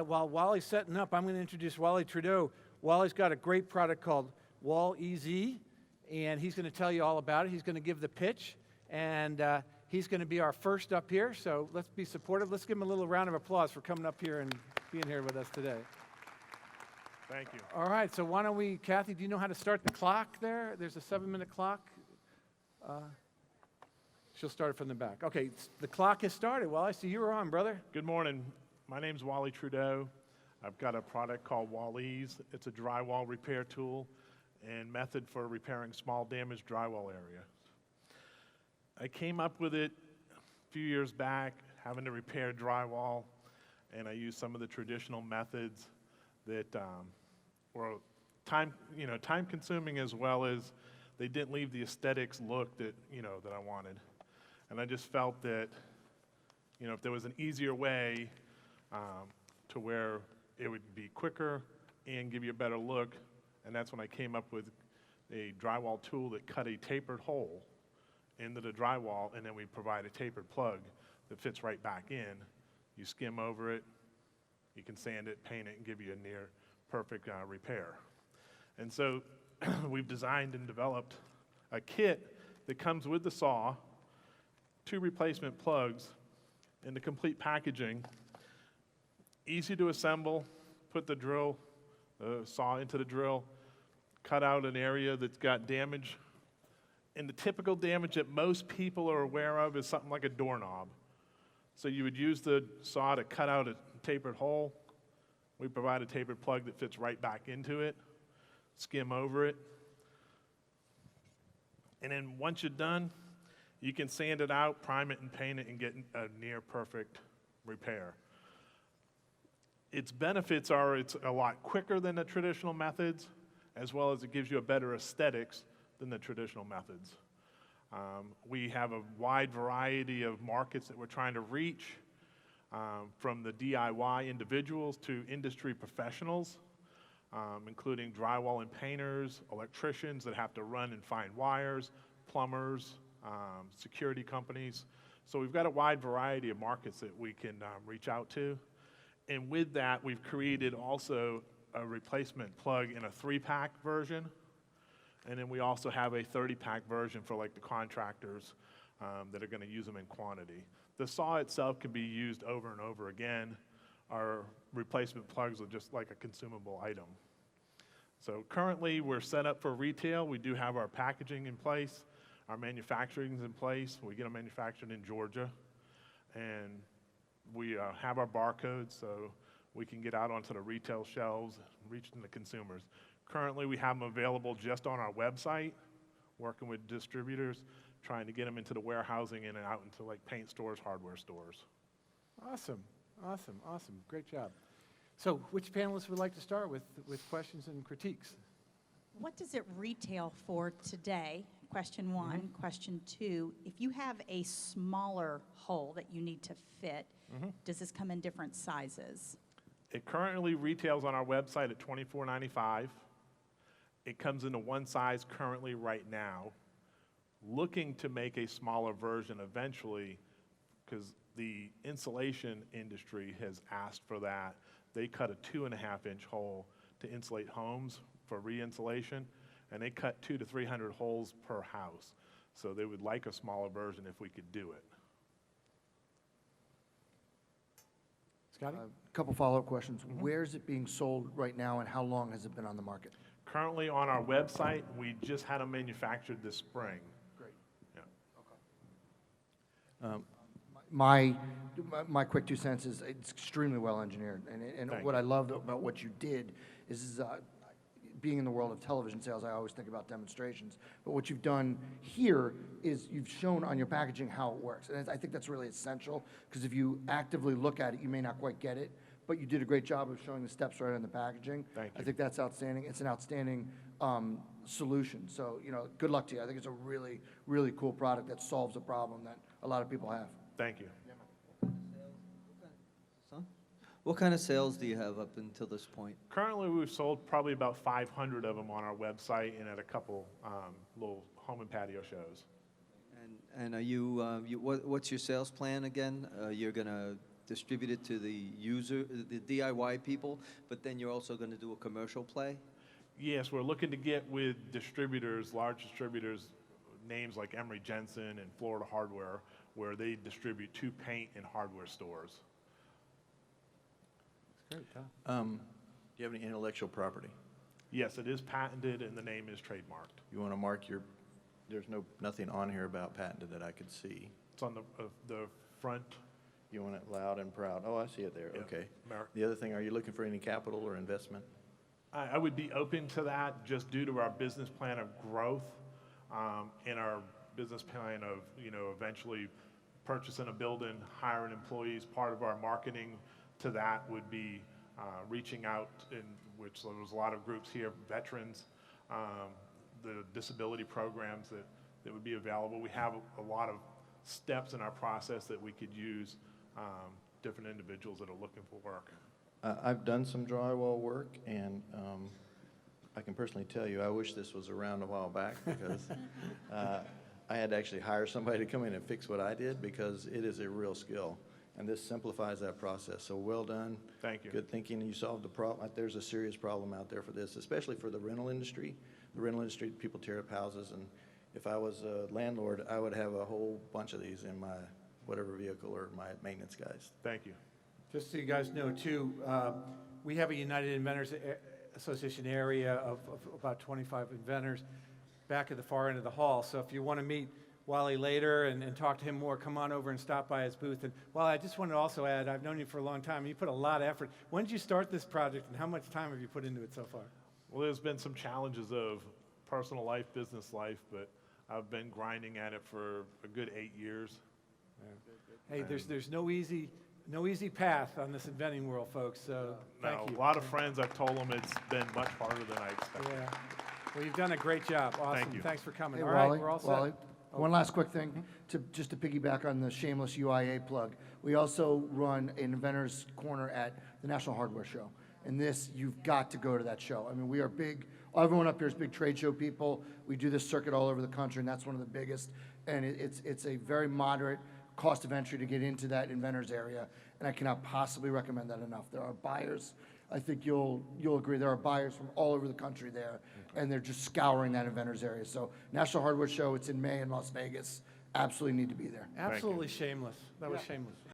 While Wally's setting up, I'm going to introduce Wally Trudeau. Wally's got a great product called Wall EZ, and he's going to tell you all about it. He's going to give the pitch, and he's going to be our first up here, so let's be supportive. Let's give him a little round of applause for coming up here and being here with us today. Thank you. All right, so why don't we, Kathy, do you know how to start the clock there? There's a 7-minute clock. She'll start it from the back. Okay, the clock has started. Well, I see you were on, brother. Good morning. My name's Wally Trudeau. I've got a product called Wally's. It's a drywall repair tool and method for repairing small damaged drywall area. I came up with it a few years back, having to repair drywall, and I used some of the traditional methods that were time-consuming, as well as they didn't leave the aesthetics look that that I wanted. And I just felt that if there was an easier way to where it would be quicker and give you a better look, and that's when I came up with a drywall tool that cut a tapered hole into the drywall, and then we provide a tapered plug that fits right back in. You skim over it, you can sand it, paint it, and give you a near perfect repair. And so we've designed and developed a kit that comes with the saw, 2 replacement plugs, and the complete packaging. Easy to assemble, put the saw into the drill, cut out an area that's got damage. And the typical damage that most people are aware of is something like a doorknob. So you would use the saw to cut out a tapered hole. We provide a tapered plug that fits right back into it, skim over it. And then once you're done, you can sand it out, prime it, and paint it, and get a near perfect repair. Its benefits are it's a lot quicker than the traditional methods, as well as it gives you a better aesthetics than the traditional methods. We have a wide variety of markets that we're trying to reach, from the DIY individuals to industry professionals, including drywall and painters, electricians that have to run and find wires, plumbers, security companies. So we've got a wide variety of markets that we can reach out to. And with that, we've created also a replacement plug in a 3-pack version. And then we also have a 30-pack version for like the contractors that are going to use them in quantity. The saw itself can be used over and over again. Our replacement plugs are just like a consumable item. So currently we're set up for retail. We do have our packaging in place. Our manufacturing is in place. We get them manufactured in Georgia. And we have our barcodes so we can get out onto the retail shelves and reach the consumers. Currently, we have them available just on our website, working with distributors, trying to get them into the warehousing and out into like paint stores, hardware stores. Awesome, awesome, awesome. Great job. So which panelists would like to start with questions and critiques? What does it retail for today? Question 1. Mm-hmm. Question 2, if you have a smaller hole that you need to fit, does this come in different sizes? It currently retails on our website at $24.95. It comes into one size currently right now. Looking to make a smaller version eventually, because the insulation industry has asked for that. They cut a 2.5-inch hole to insulate homes for re-insulation, and they cut 200 to 300 holes per house. So they would like a smaller version if we could do it. Scotty? A couple follow-up questions. Where is it being sold right now, and how long has it been on the market? Currently on our website, we just had them manufactured this spring. Great. Yeah. Okay. My quick 2 cents is it's extremely well engineered, and what I loved about what you did is being in the world of television sales, I always think about demonstrations. But what you've done here is you've shown on your packaging how it works. And I think that's really essential, because if you actively look at it, you may not quite get it. But you did a great job of showing the steps right on the packaging. Thank you. I think that's outstanding. It's an outstanding solution. So, good luck to you. I think it's a really, really cool product that solves a problem that a lot of people have. Thank you. What kind of sales do you have up until this point? Currently, we've sold probably about 500 of them on our website and at a couple little home and patio shows. And are what's your sales plan again? You're going to distribute it to the user, the DIY people, but then you're also going to do a commercial play? Yes, we're looking to get with distributors, large distributors, names like Emery Jensen and Florida Hardware, where they distribute to paint and hardware stores. Great, Tom. Do you have any intellectual property? Yes, it is patented and the name is trademarked. You want to mark your, there's nothing on here about patented that I could see. It's on the front. You want it loud and proud. Oh, I see it there. Yeah. Okay. Mer- The other thing, are you looking for any capital or investment? I would be open to that just due to our business plan of growth and our business plan of, eventually purchasing a building, hiring employees. Part of our marketing to that would be reaching out, in which there was a lot of groups here, veterans, the disability programs that would be available. We have a lot of steps in our process that we could use, different individuals that are looking for work. I've done some drywall work, and I can personally tell you, I wish this was around a while back because I had to actually hire somebody to come in and fix what I did because it is a real skill. And this simplifies that process. So well done. Thank you. Good thinking. You solved the problem. There's a serious problem out there for this, especially for the rental industry. The rental industry, people tear up houses, and if I was a landlord, I would have a whole bunch of these in my whatever vehicle or my maintenance guys. Thank you. Just so you guys know, too, we have a United Inventors Association area of about 25 inventors back at the far end of the hall. So if you want to meet Wally later and talk to him more, come on over and stop by his booth. And Wally, I just want to also add, I've known you for a long time. You put a lot of effort. When did you start this project, and how much time have you put into it so far? Well, there's been some challenges of personal life, business life, but I've been grinding at it for a good 8 years. Hey, there's no easy path on this inventing world, folks. So thank Now, you. a lot of friends, I've told them it's been much harder than I expected. Yeah. Well, you've done a great job. Awesome. Thank you. Thanks for coming. Hey, All right, Wally, we're all set. Wally, one last quick thing, just to piggyback on the shameless UIA plug. We also run an Inventors Corner at the National Hardware Show. And this, you've got to go to that show. I mean, we are big, everyone up here is big trade show people. We do this circuit all over the country, and that's one of the biggest. And it's a very moderate cost of entry to get into that Inventors area, and I cannot possibly recommend that enough. There are buyers, I think you'll agree, there are buyers from all over the country there, and they're just scouring that Inventors area. So National Hardware Show, it's in May in Las Vegas. Absolutely need to be there. Absolutely shameless. That was shameless.